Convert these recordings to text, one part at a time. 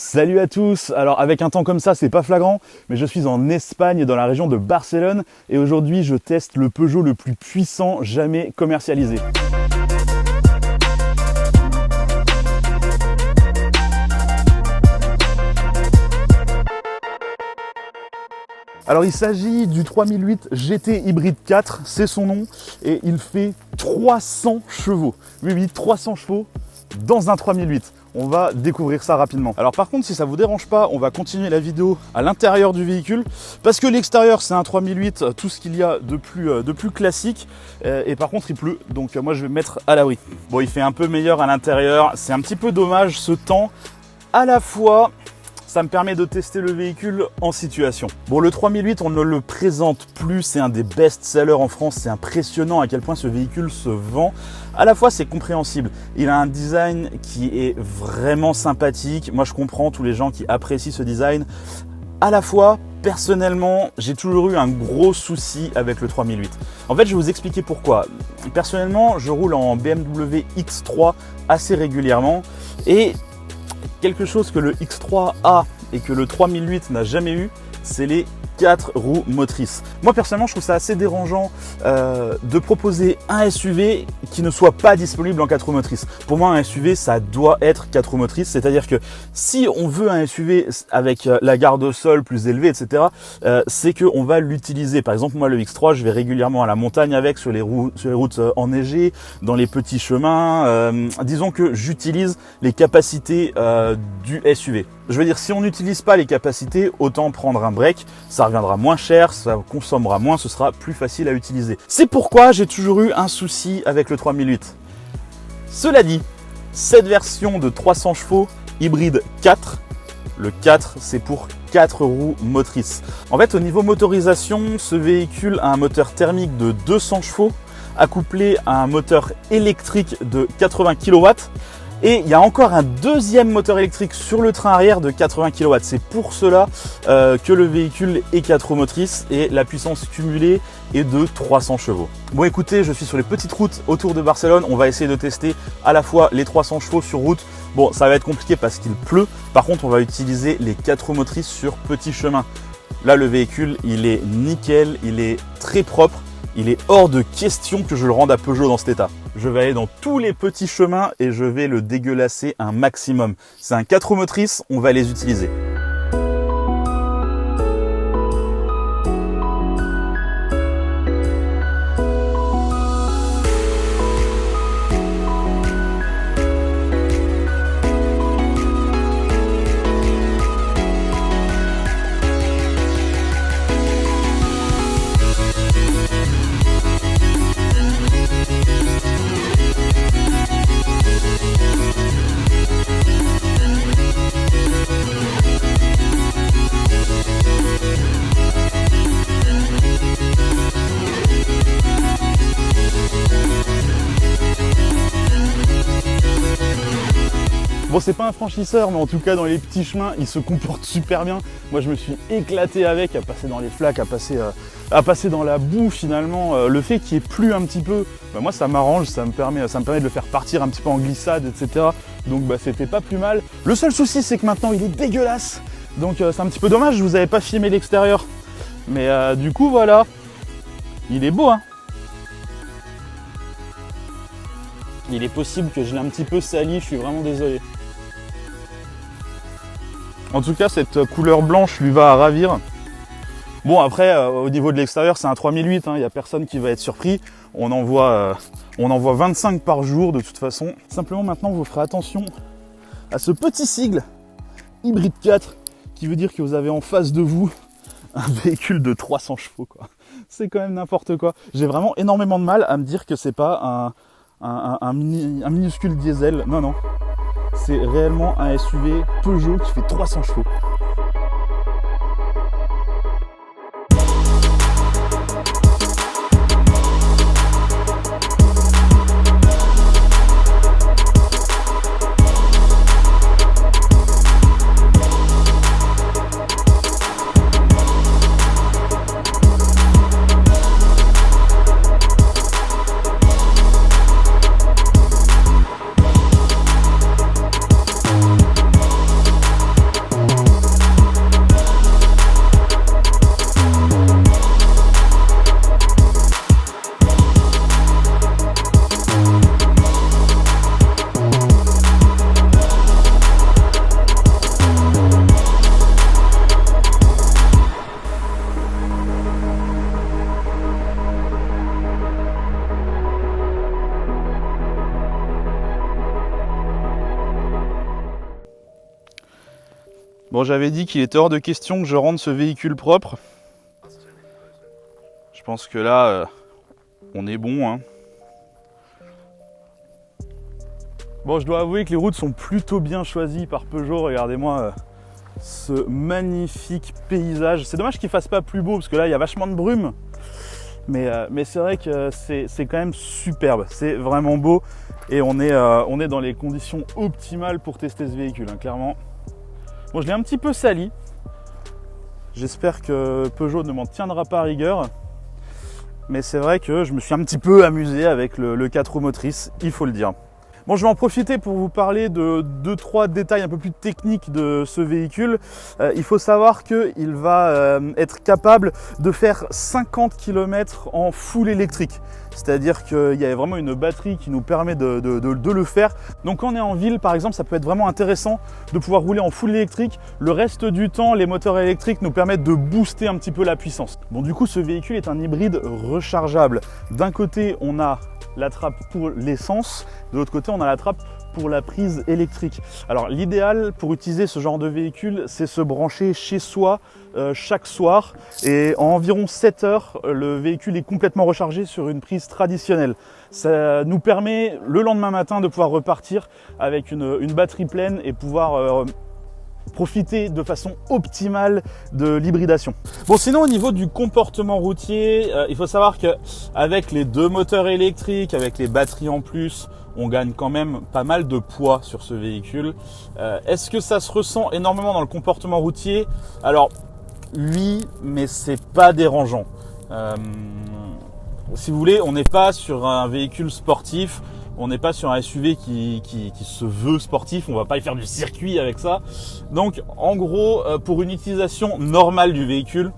Salut à tous. Alors avec un temps comme ça, c'est pas flagrant, mais je suis en Espagne, dans la région de Barcelone, et aujourd'hui je teste le Peugeot le plus puissant jamais commercialisé. Alors il s'agit du 3008 GT Hybride 4, c'est son nom, et il fait 300 chevaux. Oui, 300 chevaux dans un 3008. On va découvrir ça rapidement. Alors par contre, si ça vous dérange pas, on va continuer la vidéo à l'intérieur du véhicule, parce que l'extérieur c'est un 3008, tout ce qu'il y a de plus classique, et par contre il pleut, donc moi je vais me mettre à l'abri. Bon, il fait un peu meilleur à l'intérieur, c'est un petit peu dommage ce temps. À la fois, ça me permet de tester le véhicule en situation. Bon, le 3008, on ne le présente plus, c'est un des best-sellers en France, c'est impressionnant à quel point ce véhicule se vend. À la fois, c'est compréhensible. Il a un design qui est vraiment sympathique. Moi, je comprends tous les gens qui apprécient ce design. À la fois, personnellement, j'ai toujours eu un gros souci avec le 3008. En fait, je vais vous expliquer pourquoi. Personnellement, je roule en BMW X3 assez régulièrement et quelque chose que le X3 a et que le 3008 n'a jamais eu, c'est les 4 roues motrices. Moi personnellement, je trouve ça assez dérangeant de proposer un SUV qui ne soit pas disponible en 4 roues motrices. Pour moi, un SUV, ça doit être 4 roues motrices, c'est-à-dire que si on veut un SUV avec la garde au sol plus élevée, etc., c'est qu'on va l'utiliser. Par exemple, moi, le X3, je vais régulièrement à la montagne avec, sur les routes enneigées, dans les petits chemins. Disons que j'utilise les capacités du SUV. Je veux dire, si on n'utilise pas les capacités, autant prendre un break, ça reviendra moins cher, ça consommera moins, ce sera plus facile à utiliser. C'est pourquoi j'ai toujours eu un souci avec le 3008. Cela dit, cette version de 300 chevaux hybride 4, le 4 c'est pour 4 roues motrices. En fait, au niveau motorisation, ce véhicule a un moteur thermique de 200 chevaux, accouplé à un moteur électrique de 80 kW. Et il y a encore un deuxième moteur électrique sur le train arrière de 80 kW. C'est pour cela que le véhicule est 4 roues motrices et la puissance cumulée est de 300 chevaux. Bon, écoutez, je suis sur les petites routes autour de Barcelone. On va essayer de tester à la fois les 300 chevaux sur route. Bon, ça va être compliqué parce qu'il pleut. Par contre, on va utiliser les 4 roues motrices sur petit chemin. Là, le véhicule, il est nickel, il est très propre. Il est hors de question que je le rende à Peugeot dans cet état. Je vais aller dans tous les petits chemins et je vais le dégueulasser un maximum. C'est un 4 roues motrices, on va les utiliser. Bon, c'est pas un franchisseur, mais en tout cas dans les petits chemins, il se comporte super bien. Moi, je me suis éclaté avec, à passer dans les flaques, à passer dans la boue finalement. Le fait qu'il y ait plu un petit peu, bah, moi ça m'arrange, ça me permet de le faire partir un petit peu en glissade, etc. Donc bah, c'était pas plus mal. Le seul souci, c'est que maintenant il est dégueulasse. Donc c'est un petit peu dommage, je vous avais pas filmé l'extérieur. Mais du coup, voilà, il est beau, hein. Il est possible que je l'ai un petit peu sali, je suis vraiment désolé. En tout cas, cette couleur blanche lui va à ravir. Bon, après, au niveau de l'extérieur, c'est un 3008, il n'y a personne qui va être surpris. On en voit 25 par jour de toute façon. Simplement, maintenant, vous ferez attention à ce petit sigle Hybride 4, qui veut dire que vous avez en face de vous un véhicule de 300 chevaux, quoi. C'est quand même n'importe quoi. J'ai vraiment énormément de mal à me dire que c'est pas un minuscule diesel. Non, non. C'est réellement un SUV Peugeot qui fait 300 chevaux. Bon, j'avais dit qu'il était hors de question que je rende ce véhicule propre. Je pense que là, on est bon, hein. Bon, je dois avouer que les routes sont plutôt bien choisies par Peugeot. Regardez-moi ce magnifique paysage. C'est dommage qu'il fasse pas plus beau parce que là, il y a vachement de brume. Mais c'est vrai que c'est quand même superbe. C'est vraiment beau et on est dans les conditions optimales pour tester ce véhicule, hein, clairement. Bon, je l'ai un petit peu sali. J'espère que Peugeot ne m'en tiendra pas à rigueur. Mais c'est vrai que je me suis un petit peu amusé avec le 4 roues motrices, il faut le dire. Bon, je vais en profiter pour vous parler de 2-3 détails un peu plus techniques de ce véhicule. Il faut savoir qu'il va être capable de faire 50 km en full électrique. C'est-à-dire qu'il y a vraiment une batterie qui nous permet de le faire. Donc quand on est en ville, par exemple, ça peut être vraiment intéressant de pouvoir rouler en full électrique. Le reste du temps, les moteurs électriques nous permettent de booster un petit peu la puissance. Bon, du coup, ce véhicule est un hybride rechargeable. D'un côté, on a la trappe pour l'essence, de l'autre côté on a la trappe pour la prise électrique. Alors l'idéal pour utiliser ce genre de véhicule, c'est se brancher chez soi chaque soir et en environ 7 heures, le véhicule est complètement rechargé sur une prise traditionnelle. Ça nous permet le lendemain matin de pouvoir repartir avec une batterie pleine et pouvoir profiter de façon optimale de l'hybridation. Bon, sinon au niveau du comportement routier, il faut savoir qu'avec les 2 moteurs électriques, avec les batteries en plus, on gagne quand même pas mal de poids sur ce véhicule. Est-ce que ça se ressent énormément dans le comportement routier? Alors oui, mais c'est pas dérangeant. Si vous voulez, on n'est pas sur un véhicule sportif. On n'est pas sur un SUV qui se veut sportif, on va pas y faire du circuit avec ça. Donc en gros, pour une utilisation normale du véhicule,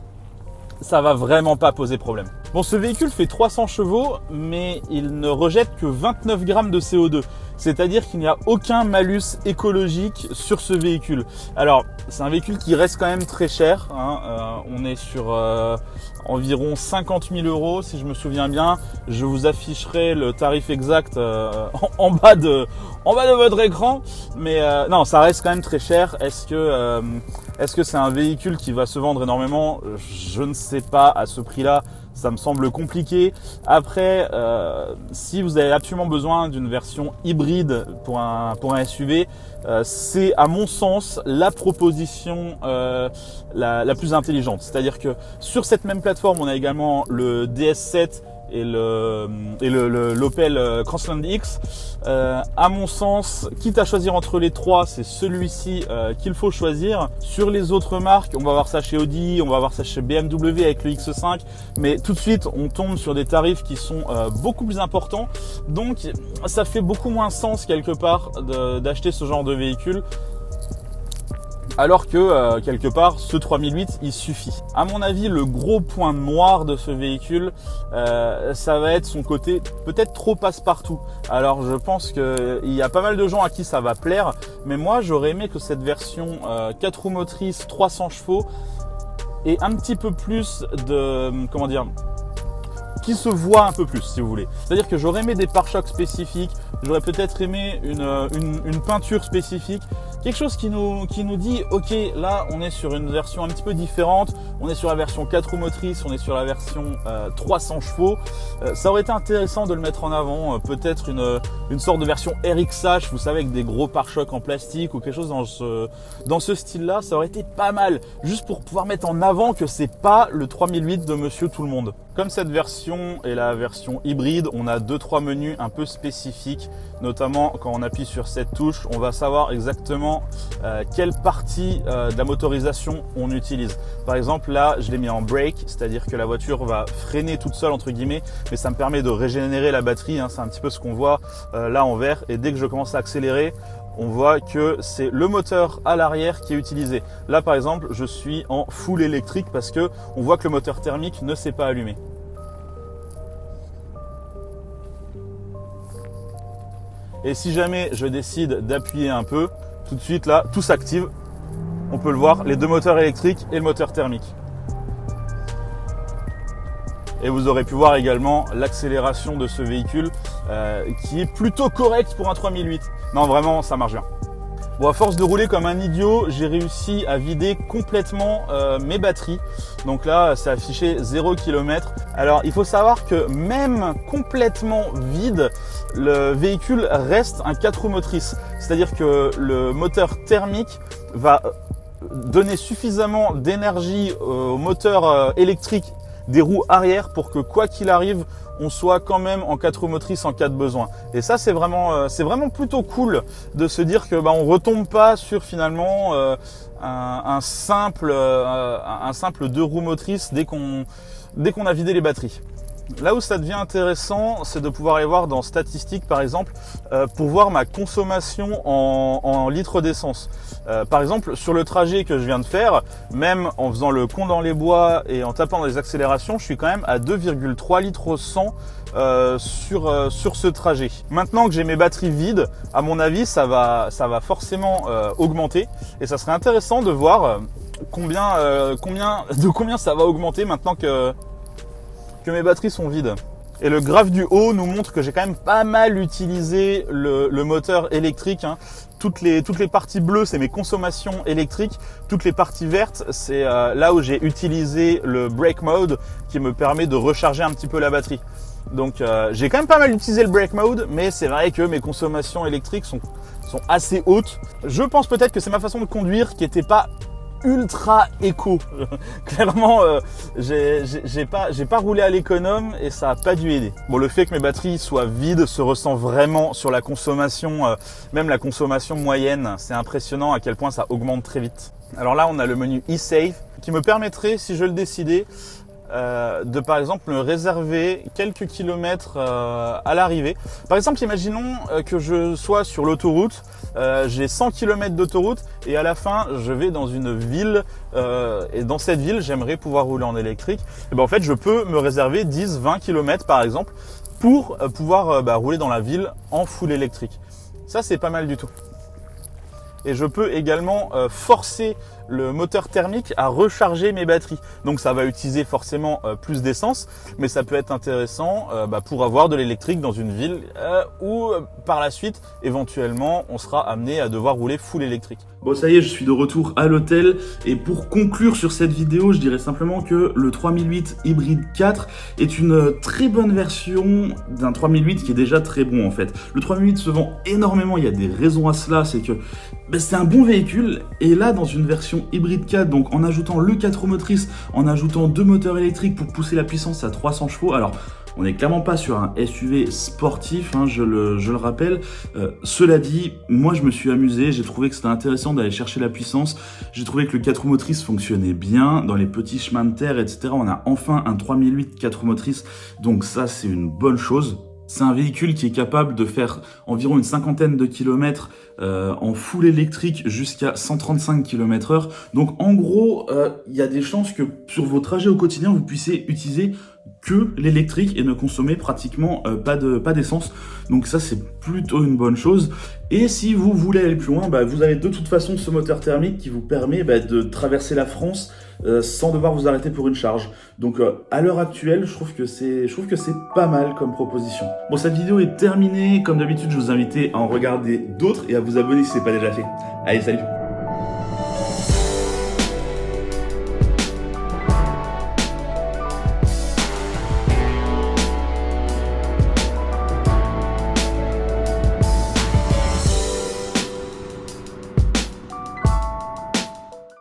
ça va vraiment pas poser problème. Bon, ce véhicule fait 300 chevaux, mais il ne rejette que 29 grammes de CO2. C'est-à-dire qu'il n'y a aucun malus écologique sur ce véhicule. Alors, c'est un véhicule qui reste quand même très cher, hein. On est sur environ 50 000 € si je me souviens bien. Je vous afficherai le tarif exact en bas de votre écran. Mais non, ça reste quand même très cher. Est-ce que c'est un véhicule qui va se vendre énormément? Je ne sais pas. À ce prix-là, ça me semble compliqué. Après, si vous avez absolument besoin d'une version hybride pour un SUV, c'est à mon sens la proposition la plus intelligente. C'est-à-dire que sur cette même plateforme, on a également le DS7 et l'Opel Crossland X. À mon sens, quitte à choisir entre les trois, c'est celui-ci qu'il faut choisir. Sur les autres marques, on va voir ça chez Audi, on va voir ça chez BMW avec le X5, mais tout de suite, on tombe sur des tarifs qui sont beaucoup plus importants. Donc, ça fait beaucoup moins sens quelque part d'acheter ce genre de véhicule. Alors que quelque part ce 3008 il suffit. À mon avis, le gros point noir de ce véhicule, ça va être son côté peut-être trop passe-partout. Alors je pense qu'il y a pas mal de gens à qui ça va plaire, mais moi j'aurais aimé que cette version 4 roues motrices 300 chevaux ait un petit peu plus de, comment dire, qui se voit un peu plus, si vous voulez. C'est-à-dire que j'aurais aimé des pare-chocs spécifiques, j'aurais peut-être aimé une peinture spécifique, quelque chose qui nous dit, ok, là on est sur une version un petit peu différente, on est sur la version 4 roues motrices, on est sur la version 300 chevaux. Ça aurait été intéressant de le mettre en avant, peut-être une sorte de version RXH, vous savez, avec des gros pare-chocs en plastique ou quelque chose dans ce style-là, ça aurait été pas mal, juste pour pouvoir mettre en avant que c'est pas le 3008 de Monsieur Tout-le-Monde. Comme cette version est la version hybride, on a 2-3 menus un peu spécifiques, notamment quand on appuie sur cette touche, on va savoir exactement quelle partie de la motorisation on utilise. Par exemple, là, je l'ai mis en brake, c'est-à-dire que la voiture va freiner toute seule entre guillemets, mais ça me permet de régénérer la batterie, hein, c'est un petit peu ce qu'on voit là en vert, et dès que je commence à accélérer, on voit que c'est le moteur à l'arrière qui est utilisé. Là par exemple, je suis en full électrique parce que on voit que le moteur thermique ne s'est pas allumé. Et si jamais je décide d'appuyer un peu, tout de suite là, tout s'active. On peut le voir, les 2 moteurs électriques et le moteur thermique. Et vous aurez pu voir également l'accélération de ce véhicule qui est plutôt correcte pour un 3008. Non, vraiment, ça marche bien. Bon, à force de rouler comme un idiot, j'ai réussi à vider complètement mes batteries. Donc là, c'est affiché 0 km. Alors, il faut savoir que même complètement vide, le véhicule reste un 4 roues motrices. C'est-à-dire que le moteur thermique va donner suffisamment d'énergie au moteur électrique des roues arrière pour que quoi qu'il arrive, on soit quand même en 4 roues motrices en cas de besoin. Et ça, c'est vraiment plutôt cool de se dire que on retombe pas sur finalement un simple 2 roues motrices dès qu'on a vidé les batteries. Là où ça devient intéressant, c'est de pouvoir aller voir dans statistiques par exemple, pour voir ma consommation en litres d'essence. Par exemple, sur le trajet que je viens de faire, même en faisant le con dans les bois et en tapant dans les accélérations, je suis quand même à 2,3 litres au 100 sur ce trajet. Maintenant que j'ai mes batteries vides, à mon avis, ça va forcément augmenter et ça serait intéressant de voir de combien ça va augmenter maintenant que mes batteries sont vides. Et le graphe du haut nous montre que j'ai quand même pas mal utilisé le moteur électrique. Toutes les parties bleues, c'est mes consommations électriques. Toutes les parties vertes, c'est là où j'ai utilisé le brake mode qui me permet de recharger un petit peu la batterie. Donc j'ai quand même pas mal utilisé le brake mode, mais c'est vrai que mes consommations électriques sont assez hautes. Je pense peut-être que c'est ma façon de conduire qui n'était pas ultra éco. Clairement, j'ai pas roulé à l'économe et ça a pas dû aider. Bon, le fait que mes batteries soient vides se ressent vraiment sur la consommation, même la consommation moyenne. C'est impressionnant à quel point ça augmente très vite. Alors là, on a le menu eSave qui me permettrait, si je le décidais, de par exemple me réserver quelques kilomètres à l'arrivée. Par exemple, imaginons que je sois sur l'autoroute, j'ai 100 km d'autoroute et à la fin je vais dans une ville et dans cette ville j'aimerais pouvoir rouler en électrique. Et en fait je peux me réserver 10-20 km par exemple pour pouvoir rouler dans la ville en full électrique. Ça c'est pas mal du tout. Et je peux également forcer le moteur thermique à recharger mes batteries. Donc ça va utiliser forcément plus d'essence, mais ça peut être intéressant pour avoir de l'électrique dans une ville où par la suite, éventuellement, on sera amené à devoir rouler full électrique. Bon, ça y est, je suis de retour à l'hôtel et pour conclure sur cette vidéo, je dirais simplement que le 3008 Hybrid 4 est une très bonne version d'un 3008 qui est déjà très bon en fait. Le 3008 se vend énormément, il y a des raisons à cela, c'est que c'est un bon véhicule et là dans une version Hybrid 4, donc en ajoutant le 4 roues motrices, en ajoutant 2 moteurs électriques pour pousser la puissance à 300 chevaux, alors on n'est clairement pas sur un SUV sportif, je le rappelle. Cela dit, moi je me suis amusé, j'ai trouvé que c'était intéressant d'aller chercher la puissance. J'ai trouvé que le 4 roues motrices fonctionnait bien dans les petits chemins de terre, etc. On a enfin un 3008 4 roues motrices, donc ça c'est une bonne chose. C'est un véhicule qui est capable de faire environ une cinquantaine de kilomètres en full électrique jusqu'à 135 km/h. Donc en gros, il y a des chances que sur vos trajets au quotidien, vous puissiez utiliser que l'électrique et ne consommer pratiquement pas d'essence. Donc ça c'est plutôt une bonne chose. Et si vous voulez aller plus loin, vous avez de toute façon ce moteur thermique qui vous permet de traverser la France sans devoir vous arrêter pour une charge. Donc à l'heure actuelle, je trouve que c'est pas mal comme proposition. Bon, cette vidéo est terminée. Comme d'habitude, je vous invite à en regarder d'autres et à vous abonner si ce n'est pas déjà fait. Allez, salut!